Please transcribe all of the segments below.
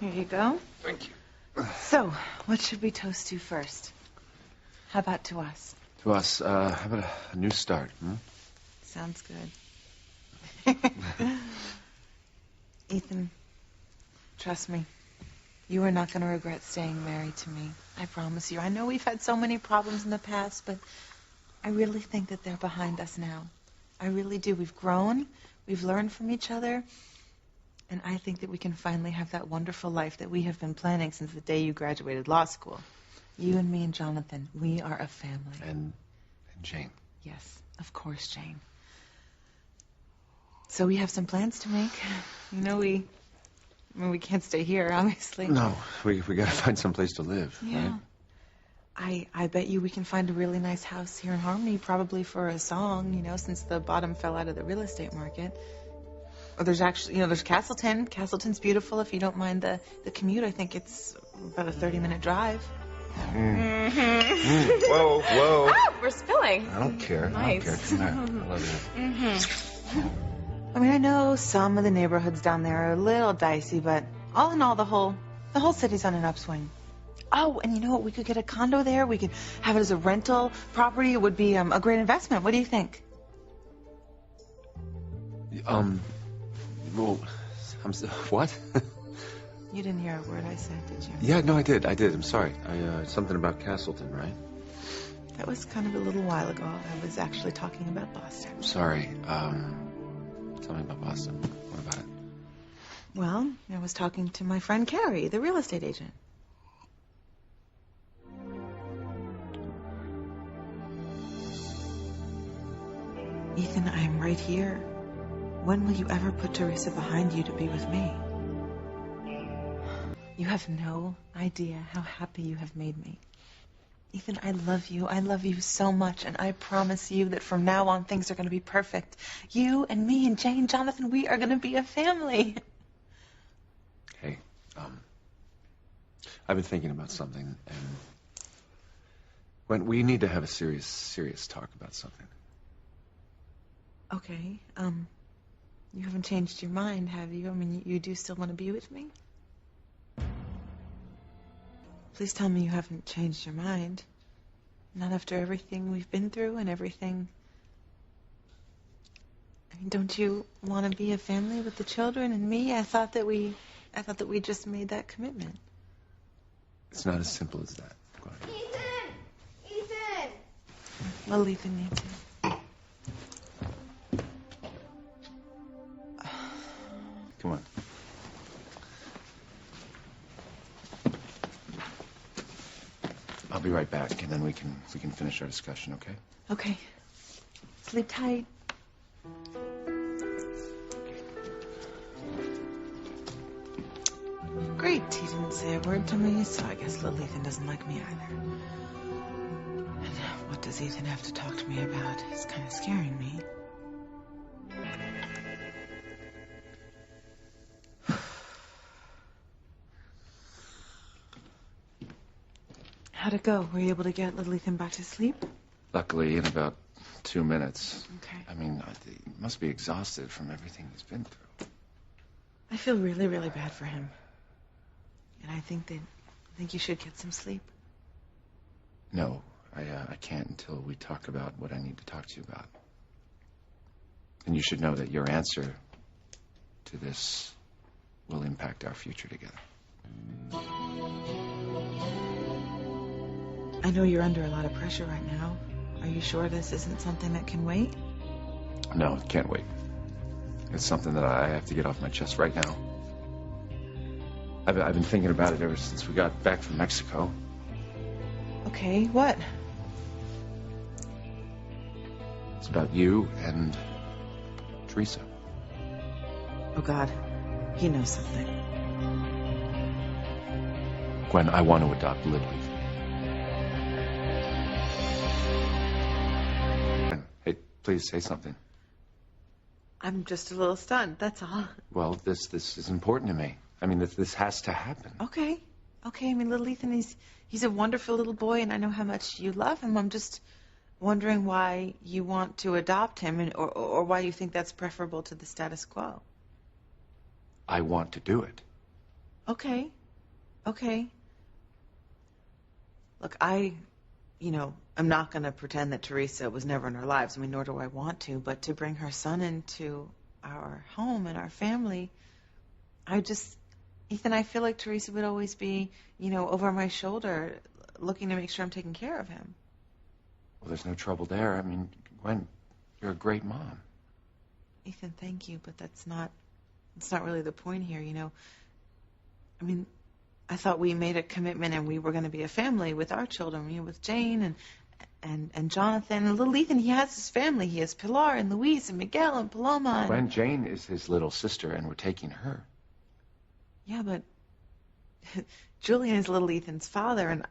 Here you go. Thank you. So, what should we toast to first? How about to us? To us, how about a new start, hmm? Sounds good. Ethan, trust me. You are not going to regret staying married to me. I promise you. I know we've had so many problems in the past, but I really think that they're behind us now. I really do. We've grown. We've learned from each other. And I think that we can finally have that wonderful life that we have been planning since the day you graduated law school. You and me and Jonathan, we are a family. And Jane. Yes, of course, Jane. So we have some plans to make. You know, we can't stay here, obviously. No, we got to find some place to live, yeah. Right? I bet you we can find a really nice house here in Harmony, probably for a song, since the bottom fell out of the real estate market. Or there's actually, there's Castleton. Castleton's beautiful if you don't mind the commute. I think it's about a 30-minute drive. Mm-hmm. Whoa. Ah, we're spilling. I don't care. Nice. I don't care. Come here. I love you. Mm-hmm. I mean, I know some of the neighborhoods down there are a little dicey, but all in all, the whole city's on an upswing. Oh, and you know what? We could get a condo there. We could have it as a rental property. It would be a great investment. What do you think? Well, what? You didn't hear a word I said, did you? Yeah, no, I did. I'm sorry. Something about Castleton, right? That was kind of a little while ago. I was actually talking about Boston. I'm sorry. Tell me about Boston. What about it? Well, I was talking to my friend Carrie, the real estate agent. Ethan, I'm right here. When will you ever put Teresa behind you to be with me? You have no idea how happy you have made me. Ethan, I love you. I love you so much, and I promise you that from now on things are going to be perfect. You and me and Jane, Jonathan, we are going to be a family. Hey, I've been thinking about something, and when we need to have a serious talk about something. Okay, you haven't changed your mind, have you? I mean, you do still want to be with me? Please tell me you haven't changed your mind. Not after everything we've been through and everything. I mean, don't you want to be a family with the children and me? I thought that we just made that commitment. It's not as simple as that. Go ahead. Ethan! Well, Ethan needs you. Come on. I'll be right back, and then we can finish our discussion, okay? Okay. Sleep tight. Great. He didn't say a word to me, so I guess little Ethan doesn't like me either. And what does Ethan have to talk to me about? He's kind of scaring me. How'd it go? Were you able to get little Ethan back to sleep? Luckily, in about 2 minutes. Okay. I mean, he must be exhausted from everything he's been through. I feel really, really bad for him. And I think you should get some sleep. No, I can't until we talk about what I need to talk to you about. And you should know that your answer to this will impact our future together. I know you're under a lot of pressure right now. Are you sure this isn't something that can wait? No, it can't wait. It's something that I have to get off my chest right now. I've been thinking about it ever since we got back from Mexico. Okay, what? It's about you and Teresa. Oh, God. He knows something. Gwen, I want to adopt Little Ethan. Hey, please say something. I'm just a little stunned, that's all. Well, this is important to me. I mean, this has to happen. Okay. I mean, little Ethan, he's a wonderful little boy, and I know how much you love him. I'm just wondering why you want to adopt him, or why you think that's preferable to the status quo. I want to do it. Okay. Okay. Look, I'm not going to pretend that Teresa was never in our lives. I mean, nor do I want to. But to bring her son into our home and our family, Ethan, I feel like Teresa would always be, over my shoulder, looking to make sure I'm taking care of him. Well, there's no trouble there. I mean, Gwen, you're a great mom. Ethan, thank you, but that's not really the point here, I mean, I thought we made a commitment and we were going to be a family with our children, with Jane and Jonathan. And little Ethan, he has his family. He has Pilar and Luis and Miguel and Paloma. And... Gwen, Jane is his little sister, and we're taking her. Yeah, but Julian is little Ethan's father, and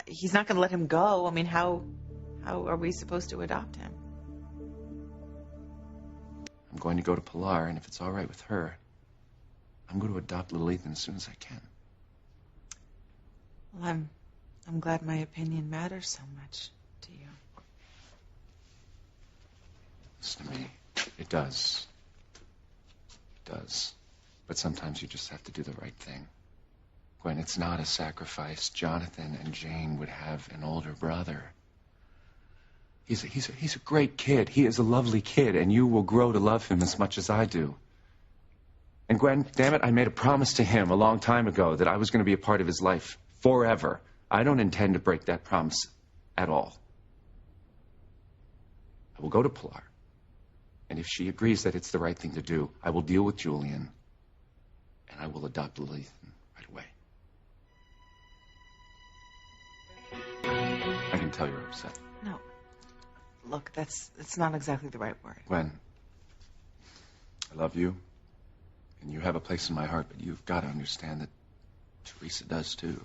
he's not going to let him go. I mean, how are we supposed to adopt him? I'm going to go to Pilar, and if it's all right with her, I'm going to adopt little Ethan as soon as I can. Well, I'm glad my opinion matters so much to you. Listen to me. It does. It does. But sometimes you just have to do the right thing. Gwen, it's not a sacrifice. Jonathan and Jane would have an older brother. He's a great kid. He is a lovely kid, and you will grow to love him as much as I do. And Gwen, damn it, I made a promise to him a long time ago that I was going to be a part of his life forever. I don't intend to break that promise at all. I will go to Pilar. And if she agrees that it's the right thing to do, I will deal with Julian, and I will adopt little Ethan right away. I can tell you're upset. No. Look, that's not exactly the right word. Gwen, I love you, and you have a place in my heart, but you've got to understand that Teresa does too.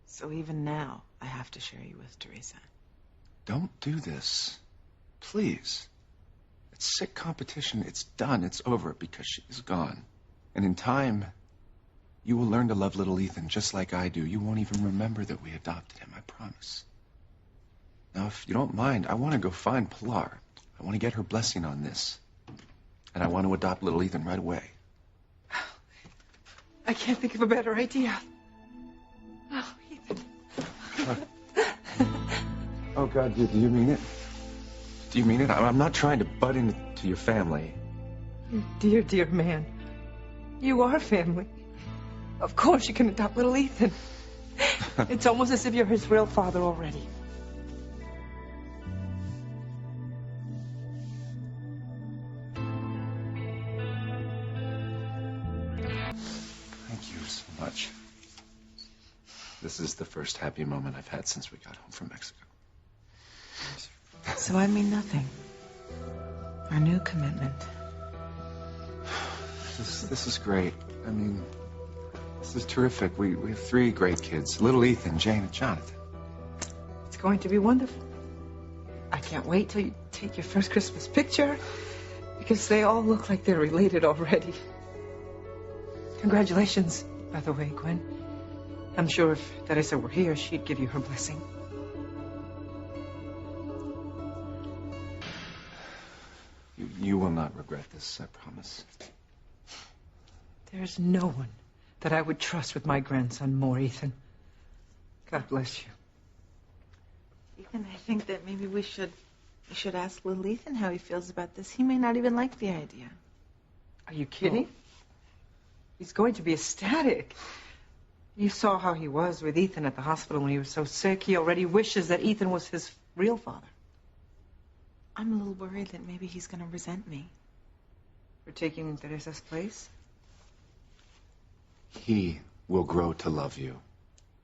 So even now, I have to share you with Teresa. Don't do this. Please. It's sick competition. It's done. It's over because she's gone. And in time, you will learn to love little Ethan just like I do. You won't even remember that we adopted him, I promise. Now, if you don't mind, I want to go find Pilar. I want to get her blessing on this. And I want to adopt little Ethan right away. I can't think of a better idea. Oh, Ethan. Oh, God, do you mean it? Do you mean it? I'm not trying to butt into your family. You dear man. You are family. Of course you can adopt little Ethan. It's almost as if you're his real father already. Thank you so much. This is the first happy moment I've had since we got home from Mexico. So I mean nothing. Our new commitment. This is great. I mean, this is terrific. We have 3 great kids. Little Ethan, Jane, and Jonathan. It's going to be wonderful. I can't wait till you take your first Christmas picture, because they all look like they're related already. Congratulations, by the way, Gwen. I'm sure if Teresa were here, she'd give you her blessing. You will not regret this, I promise. There's no one that I would trust with my grandson more, Ethan. God bless you. Ethan, I think that maybe we should ask little Ethan how he feels about this. He may not even like the idea. Are you kidding? He's going to be ecstatic. You saw how he was with Ethan at the hospital when he was so sick. He already wishes that Ethan was his real father. I'm a little worried that maybe he's going to resent me. For taking Teresa's place? He will grow to love you.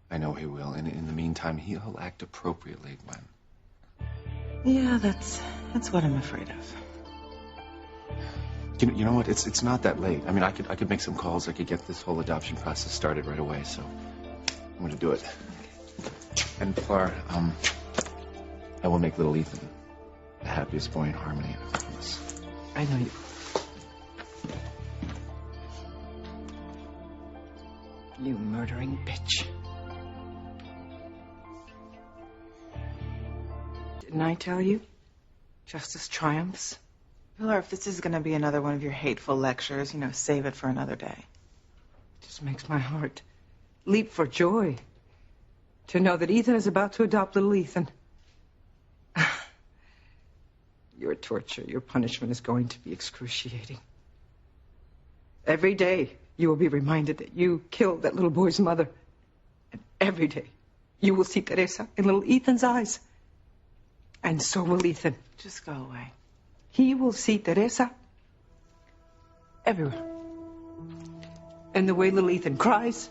I know he will. And in the meantime, he'll act appropriately, Gwen. Yeah, that's what I'm afraid of. You know what? It's not that late. I mean, I could make some calls. I could get this whole adoption process started right away. So I'm going to do it. And Pilar, I will make little Ethan the happiest boy in Harmony, I promise. I know you. You murdering bitch. Didn't I tell you? Justice triumphs. Pilar, if this is going to be another one of your hateful lectures, save it for another day. It just makes my heart leap for joy to know that Ethan is about to adopt little Ethan. Your torture, your punishment is going to be excruciating. Every day you will be reminded that you killed that little boy's mother. And every day you will see Teresa in little Ethan's eyes. And so will Ethan. Just go away. He will see Teresa everywhere. In the way little Ethan cries,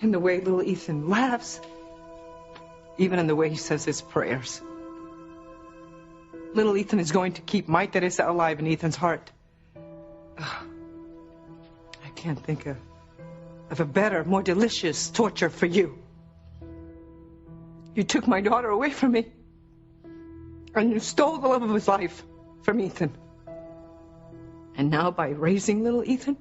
in the way little Ethan laughs, even in the way he says his prayers. Little Ethan is going to keep my Teresa alive in Ethan's heart. I can't think of a better, more delicious torture for you. You took my daughter away from me, and you stole the love of his life from Ethan. And now, by raising little Ethan,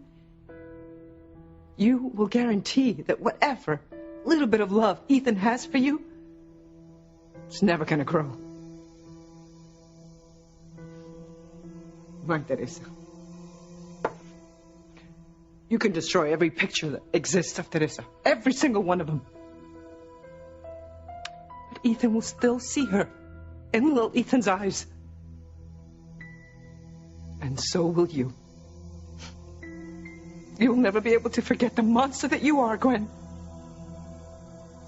you will guarantee that whatever little bit of love Ethan has for you, it's never going to grow. My Teresa. You can destroy every picture that exists of Teresa. Every single one of them. But Ethan will still see her in little Ethan's eyes. And so will you. You'll never be able to forget the monster that you are, Gwen.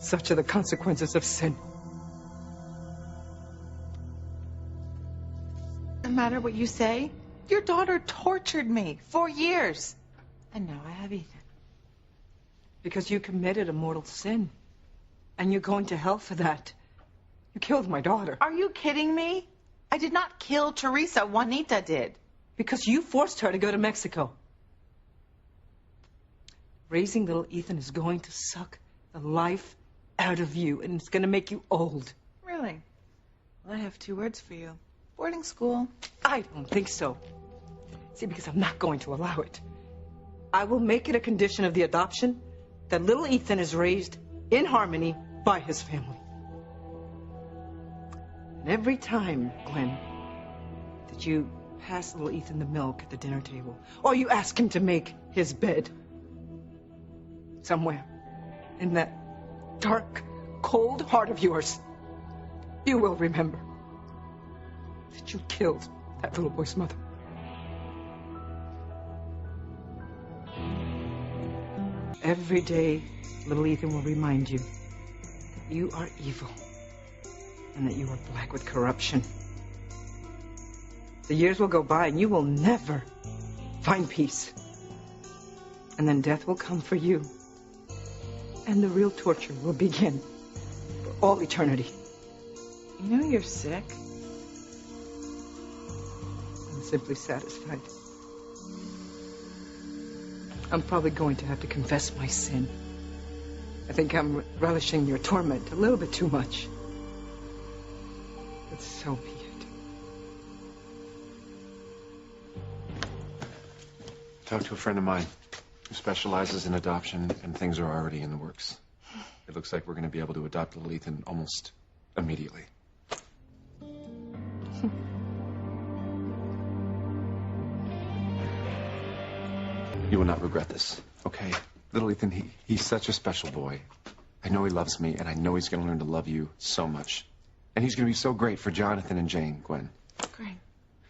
Such are the consequences of sin. No matter what you say, your daughter tortured me for years. And now I have Ethan. Because you committed a mortal sin. And you're going to hell for that. You killed my daughter. Are you kidding me? I did not kill Teresa. Juanita did. Because you forced her to go to Mexico. Raising little Ethan is going to suck the life out of you, and it's going to make you old. Really? Well, I have 2 words for you. Boarding school. I don't think so. See, because I'm not going to allow it. I will make it a condition of the adoption that little Ethan is raised in harmony by his family. And every time, Gwen, that you pass little Ethan the milk at the dinner table, or you ask him to make his bed, somewhere in that dark, cold heart of yours, you will remember that you killed that little boy's mother. Every day, little Ethan will remind you that you are evil and that you are black with corruption. The years will go by and you will never find peace. And then death will come for you. And the real torture will begin for all eternity. You know you're sick. I'm simply satisfied. I'm probably going to have to confess my sin. I think I'm relishing your torment a little bit too much. But so be it. Talked to a friend of mine who specializes in adoption, and things are already in the works. It looks like we're going to be able to adopt little Ethan almost immediately. You will not regret this, okay? Little Ethan, he's such a special boy. I know he loves me, and I know he's going to learn to love you so much. And he's going to be so great for Jonathan and Jane, Gwen. Great.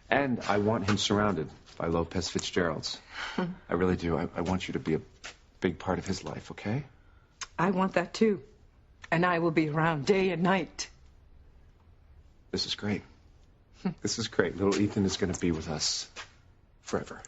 And I want him surrounded by Lopez Fitzgeralds. I really do. I want you to be a big part of his life, okay? I want that too. And I will be around day and night. This is great. This is great. Little Ethan is going to be with us forever.